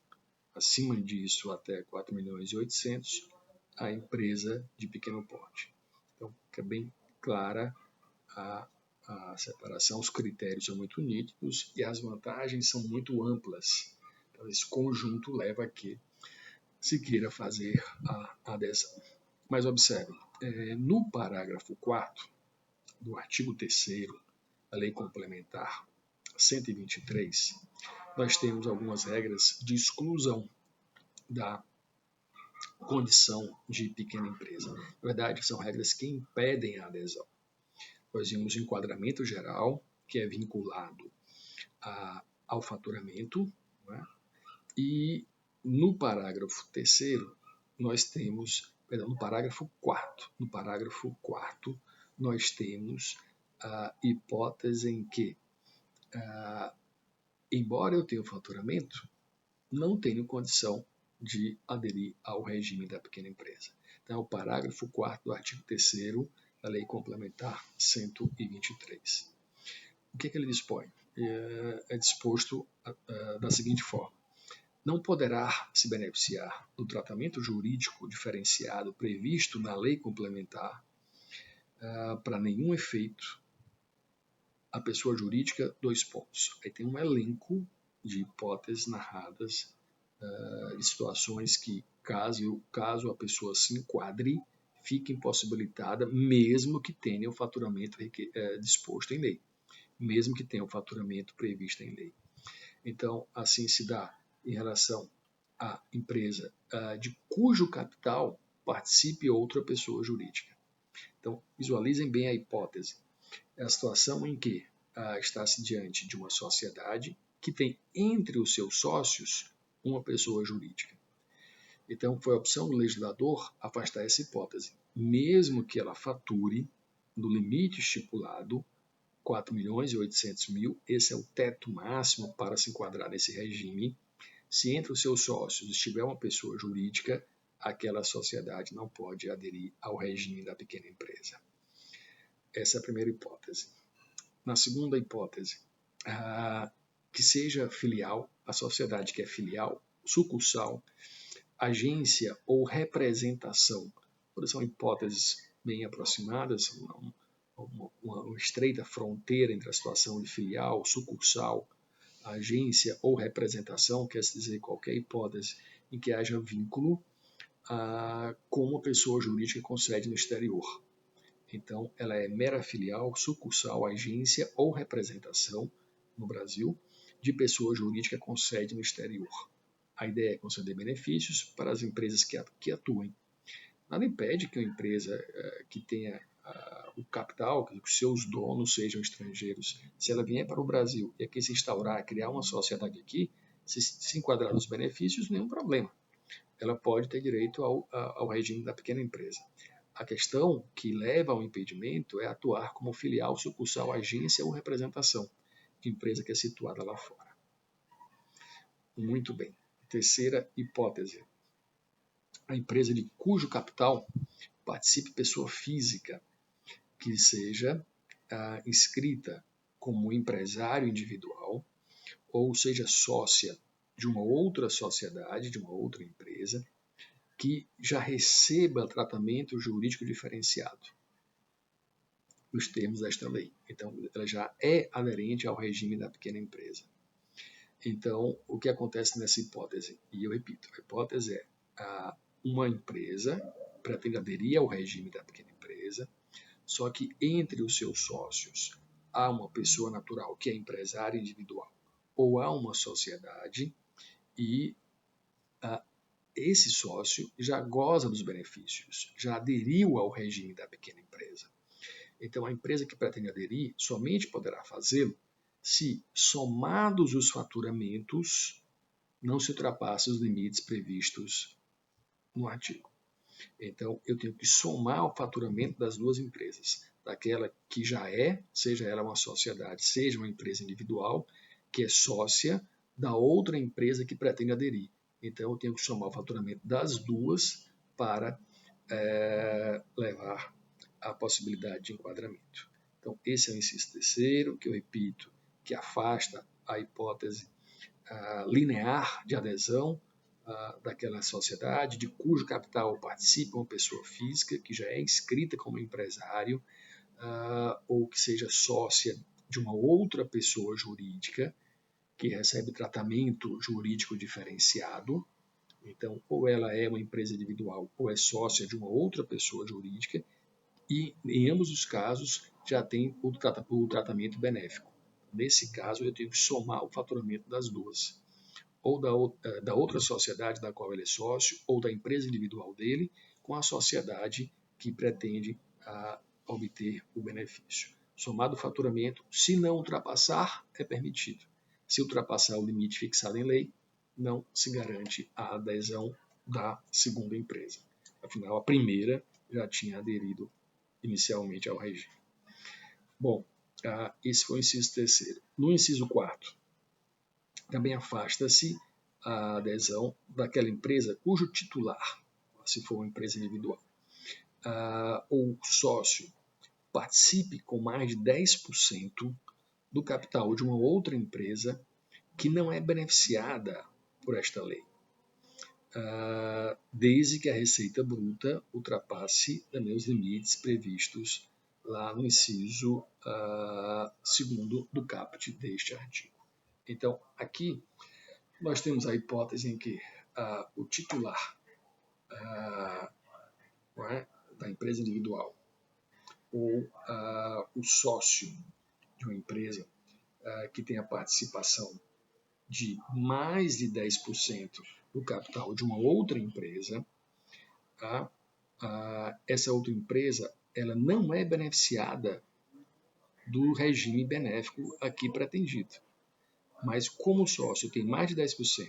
[SPEAKER 1] acima disso até 4.800.000 a empresa de pequeno porte. Então, fica bem clara a separação, os critérios são muito nítidos e as vantagens são muito amplas. Então, esse conjunto leva a que se queira fazer a adesão. Mas observem, no parágrafo 4º do artigo 3º da Lei Complementar 123, nós temos algumas regras de exclusão da condição de pequena empresa. Na verdade, são regras que impedem a adesão. Nós vimos o enquadramento geral, que é vinculado ao faturamento, né? E no parágrafo 3º, nós temos, no parágrafo 4º, nós temos a hipótese em que, embora eu tenha o faturamento, não tenho condição de aderir ao regime da pequena empresa. Então, é o parágrafo 4º do artigo 3º da Lei Complementar 123. O que ele dispõe? É disposto da seguinte forma: não poderá se beneficiar do tratamento jurídico diferenciado previsto na lei complementar para nenhum efeito a pessoa jurídica, 2 pontos. Aí tem um elenco de hipóteses narradas, de situações que, caso a pessoa se enquadre, fique impossibilitada, mesmo que tenha o faturamento disposto em lei, mesmo que tenha o faturamento previsto em lei. Então, assim se dá em relação à empresa de cujo capital participe outra pessoa jurídica. Então, visualizem bem a hipótese. É a situação em que está-se diante de uma sociedade que tem entre os seus sócios uma pessoa jurídica. Então, foi a opção do legislador afastar essa hipótese, mesmo que ela fature no limite estipulado 4.800.000, esse é o teto máximo para se enquadrar nesse regime. Se entre os seus sócios estiver uma pessoa jurídica, aquela sociedade não pode aderir ao regime da pequena empresa. Essa é a primeira hipótese. na segunda hipótese, que seja filial, a sociedade que é filial, sucursal, agência ou representação. Todas são hipóteses bem aproximadas, uma estreita fronteira entre a situação de filial, sucursal, agência ou representação, quer dizer qualquer hipótese em que haja vínculo com uma pessoa jurídica com sede no exterior. Então, ela é mera filial, sucursal, agência ou representação no Brasil de pessoa jurídica com sede no exterior. A ideia é conceder benefícios para as empresas que atuem. Nada impede que uma empresa que tenha o capital, que os seus donos sejam estrangeiros, se ela vier para o Brasil e aqui se instaurar, criar uma sociedade aqui, se enquadrar nos benefícios, nenhum problema. Ela pode ter direito ao regime da pequena empresa. A questão que leva ao impedimento é atuar como filial, sucursal, agência ou representação de empresa que é situada lá fora. Muito bem. Terceira hipótese. A empresa de cujo capital participe pessoa física que seja inscrita como empresário individual ou seja sócia de uma outra sociedade, de uma outra empresa, que já receba tratamento jurídico diferenciado nos termos desta lei. Então, ela já é aderente ao regime da pequena empresa. Então, o que acontece nessa hipótese? E eu repito, a hipótese é uma empresa pretende aderir ao regime da pequena empresa, só que entre os seus sócios há uma pessoa natural que é empresário individual ou há uma sociedade e esse sócio já goza dos benefícios, já aderiu ao regime da pequena empresa. Então, a empresa que pretende aderir somente poderá fazê-lo se, somados os faturamentos, não se ultrapassem os limites previstos no artigo. Então, eu tenho que somar o faturamento das duas empresas, daquela que já seja ela uma sociedade, seja uma empresa individual, que é sócia da outra empresa que pretende aderir. Então, eu tenho que somar o faturamento das duas para levar à possibilidade de enquadramento. Então, esse é o inciso terceiro, que eu repito, que afasta a hipótese linear de adesão daquela sociedade, de cujo capital participa uma pessoa física que já é inscrita como empresário ou que seja sócia de uma outra pessoa jurídica que recebe tratamento jurídico diferenciado. Então, ou ela é uma empresa individual ou é sócia de uma outra pessoa jurídica e, em ambos os casos, já tem o tratamento benéfico. Nesse caso, eu tenho que somar o faturamento das duas, ou da outra sociedade da qual ele é sócio, ou da empresa individual dele, com a sociedade que pretende obter o benefício. Somado o faturamento, se não ultrapassar, é permitido. Se ultrapassar o limite fixado em lei, não se garante a adesão da segunda empresa. Afinal, a primeira já tinha aderido inicialmente ao regime. Bom, esse foi o inciso terceiro. No inciso quarto, também afasta-se a adesão daquela empresa cujo titular, se for uma empresa individual, ou sócio, participe com mais de 10% do capital de uma outra empresa que não é beneficiada por esta lei, desde que a receita bruta ultrapasse também os limites previstos lá no inciso segundo do caput deste artigo. Então, aqui nós temos a hipótese em que o titular da empresa individual ou o sócio de uma empresa que tem a participação de mais de 10% do capital de uma outra empresa, essa outra empresa ela não é beneficiada do regime benéfico aqui pretendido. Mas como o sócio tem mais de 10%,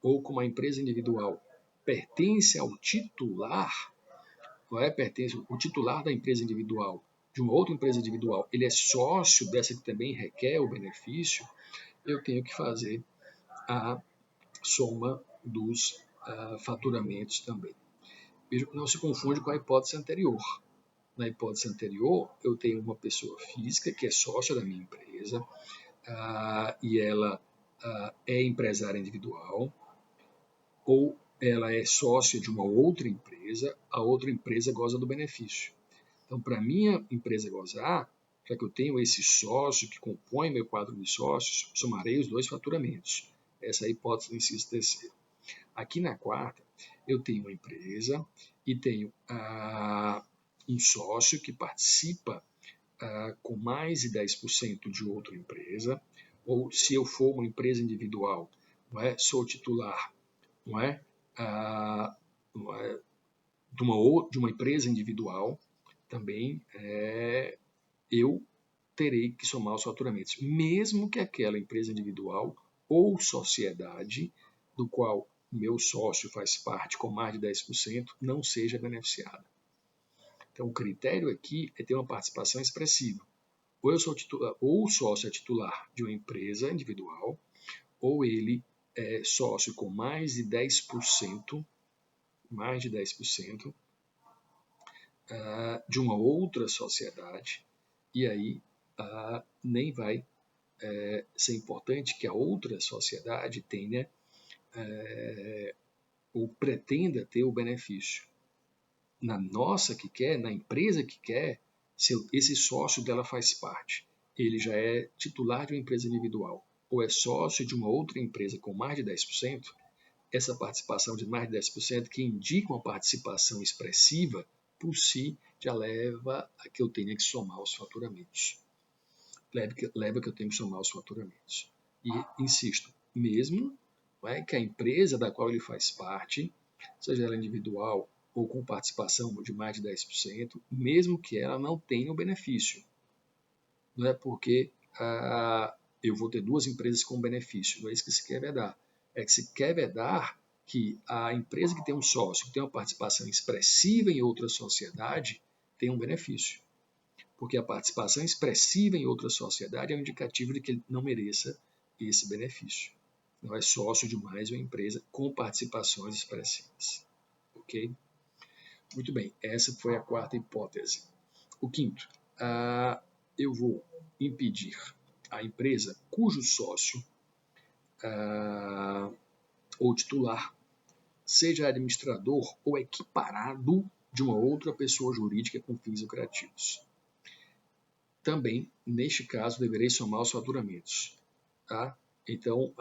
[SPEAKER 1] ou como a empresa individual pertence ao titular, pertence o titular da empresa individual, de uma outra empresa individual, ele é sócio dessa que também requer o benefício, eu tenho que fazer a soma dos faturamentos também. Veja que não se confunde com a hipótese anterior. Na hipótese anterior, eu tenho uma pessoa física que é sócia da minha empresa e ela é empresária individual, ou ela é sócia de uma outra empresa, a outra empresa goza do benefício. Então, para a minha empresa gozar, já que eu tenho esse sócio que compõe meu quadro de sócios, somarei os dois faturamentos. Essa é a hipótese do inciso terceiro. Aqui na quarta, eu tenho uma empresa e tenho um sócio que participa com mais de 10% de outra empresa, ou se eu for uma empresa individual, não é, sou titular, não é, de uma empresa individual, também eu terei que somar os faturamentos, mesmo que aquela empresa individual ou sociedade do qual meu sócio faz parte com mais de 10% não seja beneficiada. Então, o critério aqui é ter uma participação expressiva. Ou eu sou titular, ou o sócio é titular de uma empresa individual, ou ele é sócio com mais de 10%, de uma outra sociedade, e aí nem vai ser importante que a outra sociedade tenha ou pretenda ter o benefício. Na nossa que quer, na empresa que quer, se esse sócio dela faz parte, ele já é titular de uma empresa individual ou é sócio de uma outra empresa com mais de 10%, essa participação de mais de 10%, que indica uma participação expressiva, por si já leva a que eu tenha que somar os faturamentos. Leva que eu tenho que somar os faturamentos. E, insisto, mesmo que a empresa da qual ele faz parte, seja ela individual ou com participação de mais de 10%, mesmo que ela não tenha o benefício. Não é porque eu vou ter duas empresas com benefício, não é isso que se quer vedar. É que se quer vedar que a empresa que tem um sócio, que tem uma participação expressiva em outra sociedade, tem um benefício. Porque a participação expressiva em outra sociedade é um indicativo de que ele não mereça esse benefício. Não é sócio de mais uma empresa com participações expressivas. Ok? Muito bem, essa foi a quarta hipótese. O quinto, eu vou impedir a empresa cujo sócio ou titular seja administrador ou equiparado de uma outra pessoa jurídica com fins lucrativos. Também, neste caso, deverei somar os faturamentos. Tá? Então,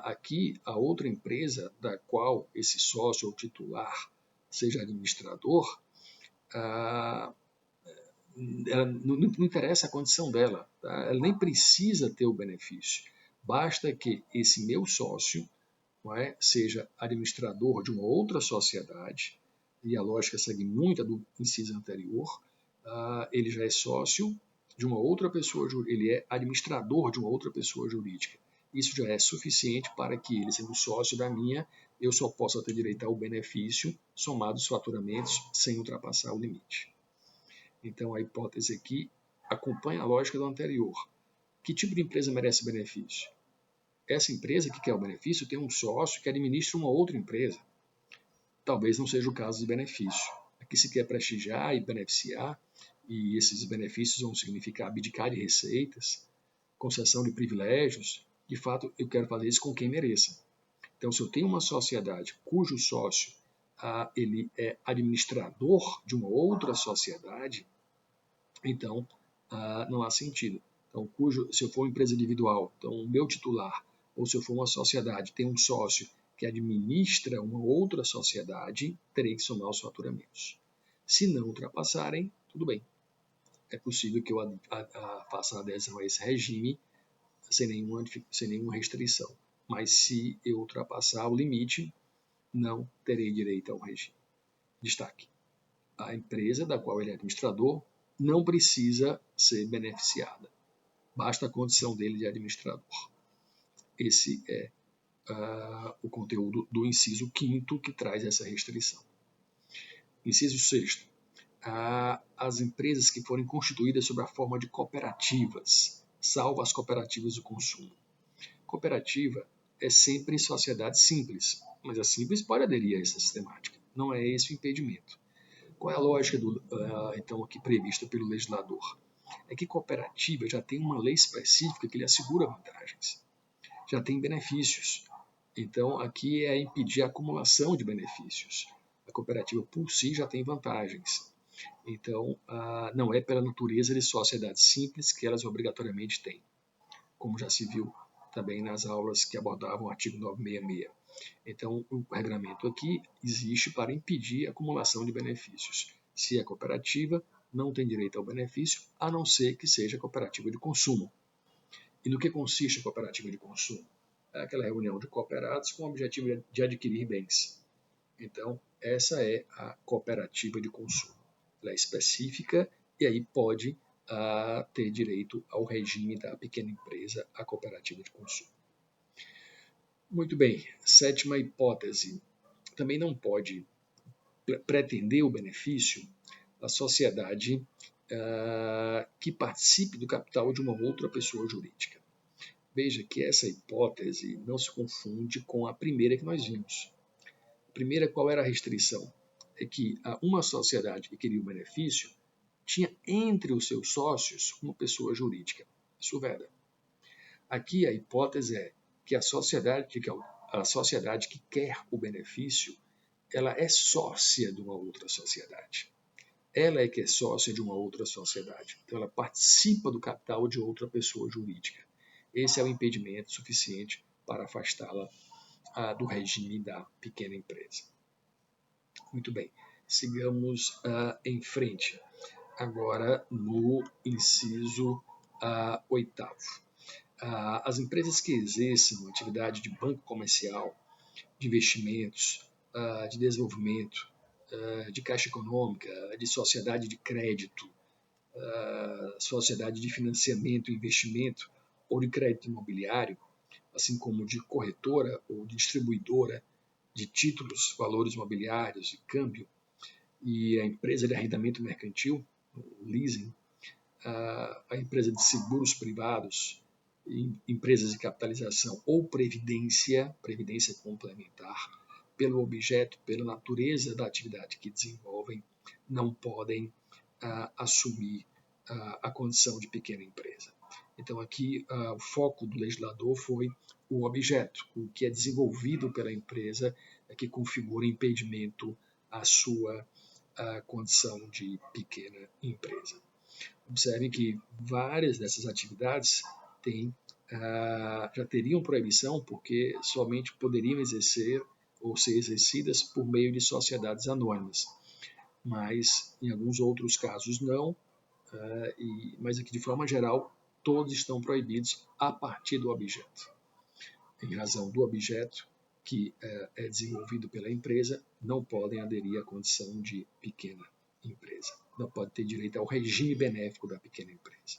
[SPEAKER 1] aqui, a outra empresa da qual esse sócio ou titular seja administrador, ela não interessa a condição dela, tá? Ela nem precisa ter o benefício. Basta que esse meu sócio seja administrador de uma outra sociedade, e a lógica segue muito a do inciso anterior, ele já é sócio de uma outra pessoa, ele é administrador de uma outra pessoa jurídica. Isso já é suficiente para que ele, sendo sócio da minha, eu só possa ter direito ao benefício somado os faturamentos sem ultrapassar o limite. Então, a hipótese aqui acompanha a lógica do anterior. Que tipo de empresa merece benefício? Essa empresa que quer o benefício tem um sócio que administra uma outra empresa. Talvez não seja o caso de benefício. Aqui se quer prestigiar e beneficiar, e esses benefícios vão significar abdicar de receitas, concessão de privilégios. De fato, eu quero fazer isso com quem mereça. Então, se eu tenho uma sociedade cujo sócio ele é administrador de uma outra sociedade, então não há sentido. Então, se eu for uma empresa individual, então o meu titular, ou se eu for uma sociedade, tem um sócio que administra uma outra sociedade, terei que somar os faturamentos. Se não ultrapassarem, tudo bem. É possível que eu faça a adesão a esse regime sem nenhuma restrição. Mas se eu ultrapassar o limite, não terei direito ao regime. Destaque: a empresa da qual ele é administrador não precisa ser beneficiada. Basta a condição dele de administrador. Esse é o conteúdo do inciso 5º que traz essa restrição. Inciso 6º. As empresas que forem constituídas sob a forma de cooperativas, salvo as cooperativas do consumo. Cooperativa é sempre sociedade simples, mas a simples pode aderir a essa sistemática. Não é esse o impedimento. Qual é a lógica então aqui prevista pelo legislador? É que cooperativa já tem uma lei específica que lhe assegura vantagens, já tem benefícios. Então aqui é impedir a acumulação de benefícios. A cooperativa por si já tem vantagens. Então não é pela natureza de sociedade simples que elas obrigatoriamente têm, como já se viu também nas aulas que abordavam o artigo 966. Então, o regulamento aqui existe para impedir a acumulação de benefícios. Se é cooperativa, não tem direito ao benefício, a não ser que seja cooperativa de consumo. E no que consiste a cooperativa de consumo? É aquela reunião de cooperados com o objetivo de adquirir bens. Então, essa é a cooperativa de consumo. Ela é específica e aí pode ter direito ao regime da pequena empresa, a cooperativa de consumo. Muito bem, sétima hipótese. Também não pode pretender o benefício a sociedade que participe do capital de uma outra pessoa jurídica. Veja que essa hipótese não se confunde com a primeira que nós vimos. A primeira, qual era a restrição? É que uma sociedade que queria o benefício tinha entre os seus sócios uma pessoa jurídica. Isso veda. Aqui a hipótese é que a sociedade que quer o benefício, ela é sócia de uma outra sociedade. Ela é que é sócia de uma outra sociedade. Então ela participa do capital de outra pessoa jurídica. Esse é o impedimento suficiente para afastá-la do regime da pequena empresa. Muito bem, sigamos em frente. Agora no inciso 8º. As empresas que exerçam atividade de banco comercial, de investimentos, de desenvolvimento, de caixa econômica, de sociedade de crédito, sociedade de financiamento e investimento ou de crédito imobiliário, assim como de corretora ou distribuidora de títulos, valores imobiliários e câmbio, e a empresa de arrendamento mercantil, leasing, a empresa de seguros privados, empresas de capitalização ou previdência complementar, pelo objeto, pela natureza da atividade que desenvolvem, não podem assumir a condição de pequena empresa. Então aqui o foco do legislador foi o objeto, o que é desenvolvido pela empresa que configura impedimento à sua condição de pequena empresa. Observe que várias dessas atividades já teriam proibição porque somente poderiam exercer ou ser exercidas por meio de sociedades anônimas, mas em alguns outros casos não, mas aqui de forma geral todos estão proibidos a partir do objeto. Em razão do objeto que é desenvolvido pela empresa, não podem aderir à condição de pequena empresa. Não pode ter direito ao regime benéfico da pequena empresa.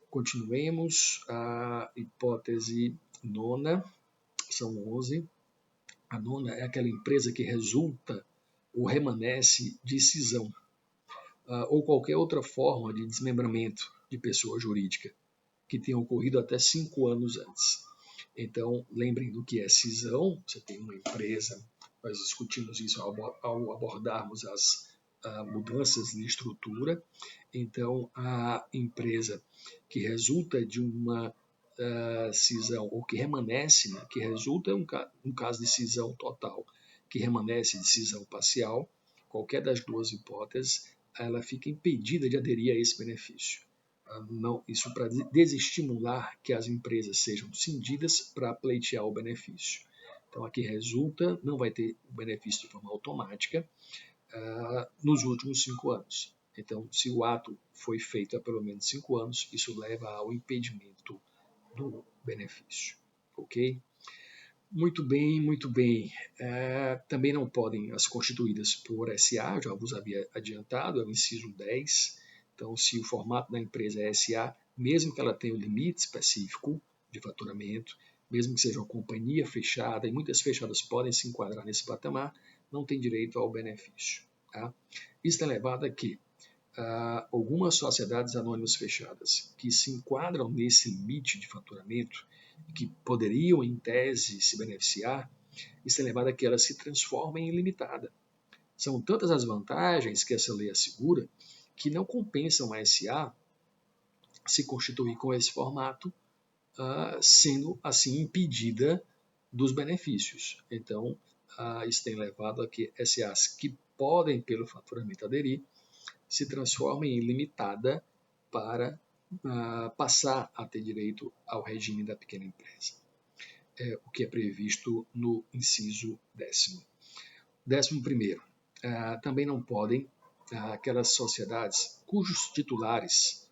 [SPEAKER 1] Continuemos a hipótese nona, são 11. A nona é aquela empresa que resulta ou remanesce de cisão ou qualquer outra forma de desmembramento de pessoa jurídica que tenha ocorrido até 5 anos antes. Então, lembrem do que é cisão. Você tem uma empresa, nós discutimos isso ao abordarmos as mudanças de estrutura. Então, a empresa que resulta de uma cisão, ou que remanesce, né, que resulta um caso de cisão total, que remanesce de cisão parcial, qualquer das duas hipóteses, ela fica impedida de aderir a esse benefício. Não, isso para desestimular que as empresas sejam cindidas para pleitear o benefício. Então, aqui resulta, não vai ter o benefício de forma automática nos últimos 5 anos. Então, se o ato foi feito há pelo menos 5 anos, isso leva ao impedimento do benefício. Ok? Muito bem, muito bem. Também não podem as constituídas por SA, já vos havia adiantado, é o inciso 10. Então, se o formato da empresa é SA, mesmo que ela tenha um limite específico de faturamento, mesmo que seja uma companhia fechada, e muitas fechadas podem se enquadrar nesse patamar, não tem direito ao benefício. Tá? Isso é levado a que algumas sociedades anônimas fechadas que se enquadram nesse limite de faturamento, que poderiam, em tese, se beneficiar, isso é levado a que ela se transforme em limitada. São tantas as vantagens que essa lei assegura que não compensa uma SA se constituir com esse formato, sendo assim impedida dos benefícios. Então, isso tem levado a que SAs que podem, pelo faturamento, aderir, se transformem em limitada para passar a ter direito ao regime da pequena empresa, o que é previsto no inciso 10º. 11º, também não podem aquelas sociedades cujos titulares,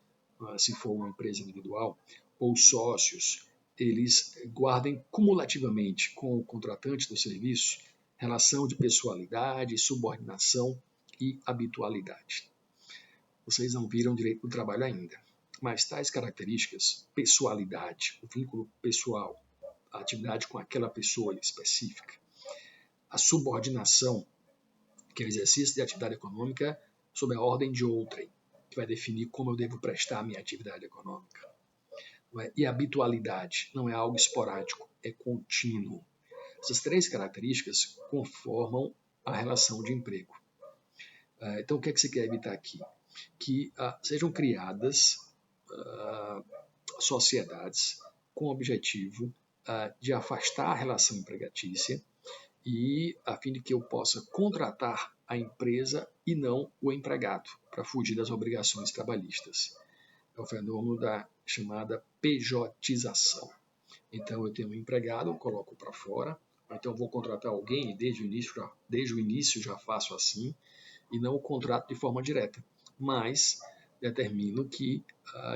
[SPEAKER 1] se for uma empresa individual, ou sócios, eles guardem cumulativamente com o contratante do serviço relação de pessoalidade, subordinação e habitualidade. Vocês não viram direito do trabalho ainda, mas tais características, pessoalidade, o vínculo pessoal, a atividade com aquela pessoa específica, a subordinação, que é o exercício de atividade econômica sob a ordem de outrem, que vai definir como eu devo prestar a minha atividade econômica. E a habitualidade não é algo esporádico, é contínuo. Essas três características conformam a relação de emprego. Então, o que é que você quer evitar aqui? Que sejam criadas sociedades com o objetivo de afastar a relação empregatícia e a fim de que eu possa contratar a empresa e não o empregado, para fugir das obrigações trabalhistas. É o fenômeno da chamada pejotização. Então, eu tenho um empregado, eu coloco para fora, então eu vou contratar alguém e desde o início já faço assim, e não o contrato de forma direta, mas determino que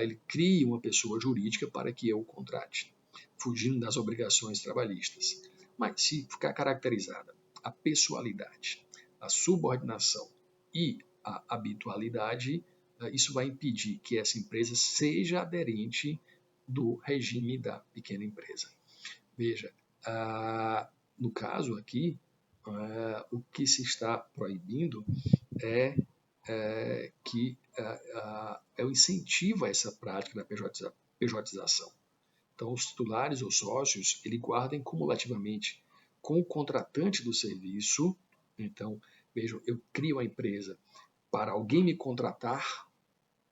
[SPEAKER 1] ele crie uma pessoa jurídica para que eu o contrate, fugindo das obrigações trabalhistas. Mas se ficar caracterizada a pessoalidade, a subordinação e a habitualidade, isso vai impedir que essa empresa seja aderente do regime da pequena empresa. Veja, no caso aqui, o que se está proibindo é que é o incentivo a essa prática da pejotização. Então, os titulares ou sócios, ele guardem cumulativamente com o contratante do serviço. Então, vejam, eu crio a empresa para alguém me contratar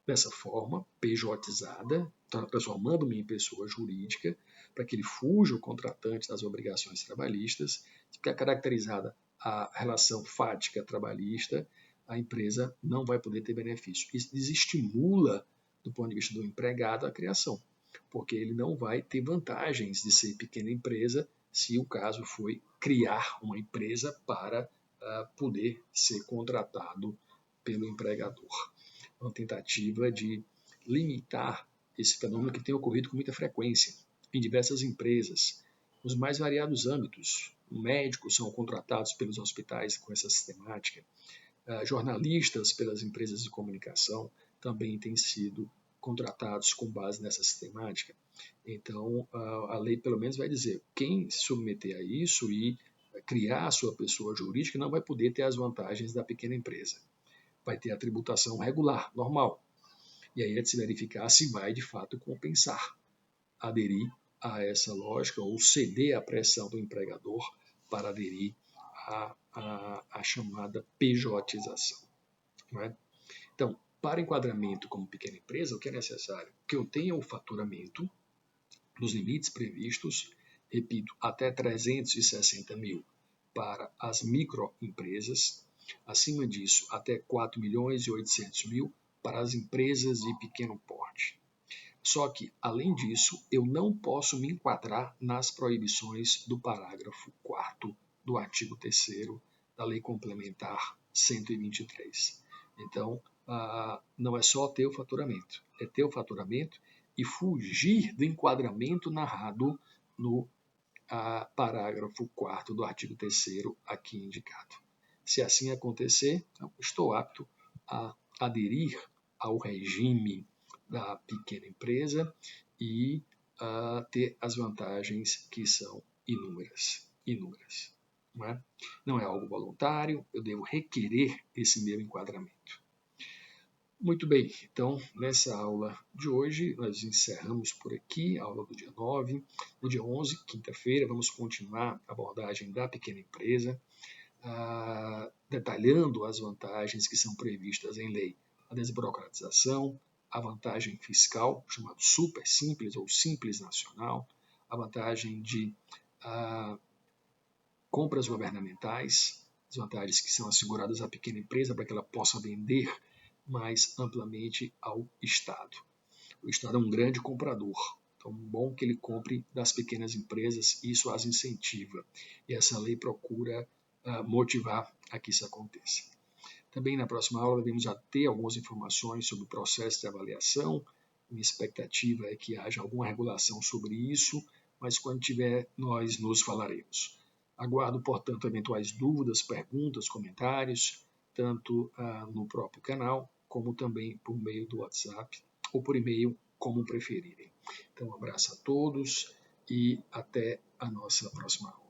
[SPEAKER 1] dessa forma, pejotizada, transformando-me em pessoa jurídica, para que ele fuja o contratante das obrigações trabalhistas, fica caracterizada a relação fática trabalhista, a empresa não vai poder ter benefício. Isso desestimula, do ponto de vista do empregado, a criação, porque ele não vai ter vantagens de ser pequena empresa se o caso foi criar uma empresa para poder ser contratado pelo empregador. Uma tentativa de limitar esse fenômeno que tem ocorrido com muita frequência em diversas empresas, nos mais variados âmbitos. Médicos são contratados pelos hospitais com essa sistemática, jornalistas pelas empresas de comunicação também têm sido contratados com base nessa sistemática. Então, a lei pelo menos vai dizer, quem se submeter a isso e criar a sua pessoa jurídica não vai poder ter as vantagens da pequena empresa. Vai ter a tributação regular, normal. E aí é de se verificar se vai, de fato, compensar, aderir a essa lógica ou ceder à pressão do empregador para aderir à chamada pejotização. Não é? Então, para enquadramento como pequena empresa, o que é necessário? Que eu tenha o faturamento nos limites previstos, repito, até 360 mil para as microempresas, acima disso, até 4 milhões e 800 mil para as empresas de pequeno porte. Só que, além disso, eu não posso me enquadrar nas proibições do parágrafo 4º do artigo 3º da Lei Complementar 123. Então, não é só ter o faturamento, é ter o faturamento e fugir do enquadramento narrado no parágrafo 4º do artigo 3º aqui indicado. Se assim acontecer, estou apto a aderir ao regime da pequena empresa e ter as vantagens que são inúmeras. Não é algo voluntário, eu devo requerer esse meu enquadramento. Muito bem, então nessa aula de hoje nós encerramos por aqui a aula do dia 9. No dia 11, quinta-feira, vamos continuar a abordagem da pequena empresa. detalhando as vantagens que são previstas em lei. A desburocratização, a vantagem fiscal, chamado super simples ou simples nacional, a vantagem de compras governamentais, as vantagens que são asseguradas à pequena empresa para que ela possa vender mais amplamente ao Estado. O Estado é um grande comprador, então é bom que ele compre das pequenas empresas, isso as incentiva. E essa lei procura motivar a que isso aconteça. Também na próxima aula devemos já ter algumas informações sobre o processo de avaliação. Minha expectativa é que haja alguma regulação sobre isso, mas quando tiver, nós nos falaremos. Aguardo, portanto, eventuais dúvidas, perguntas, comentários, tanto no próprio canal, como também por meio do WhatsApp ou por e-mail, como preferirem. Então, um abraço a todos e até a nossa próxima aula.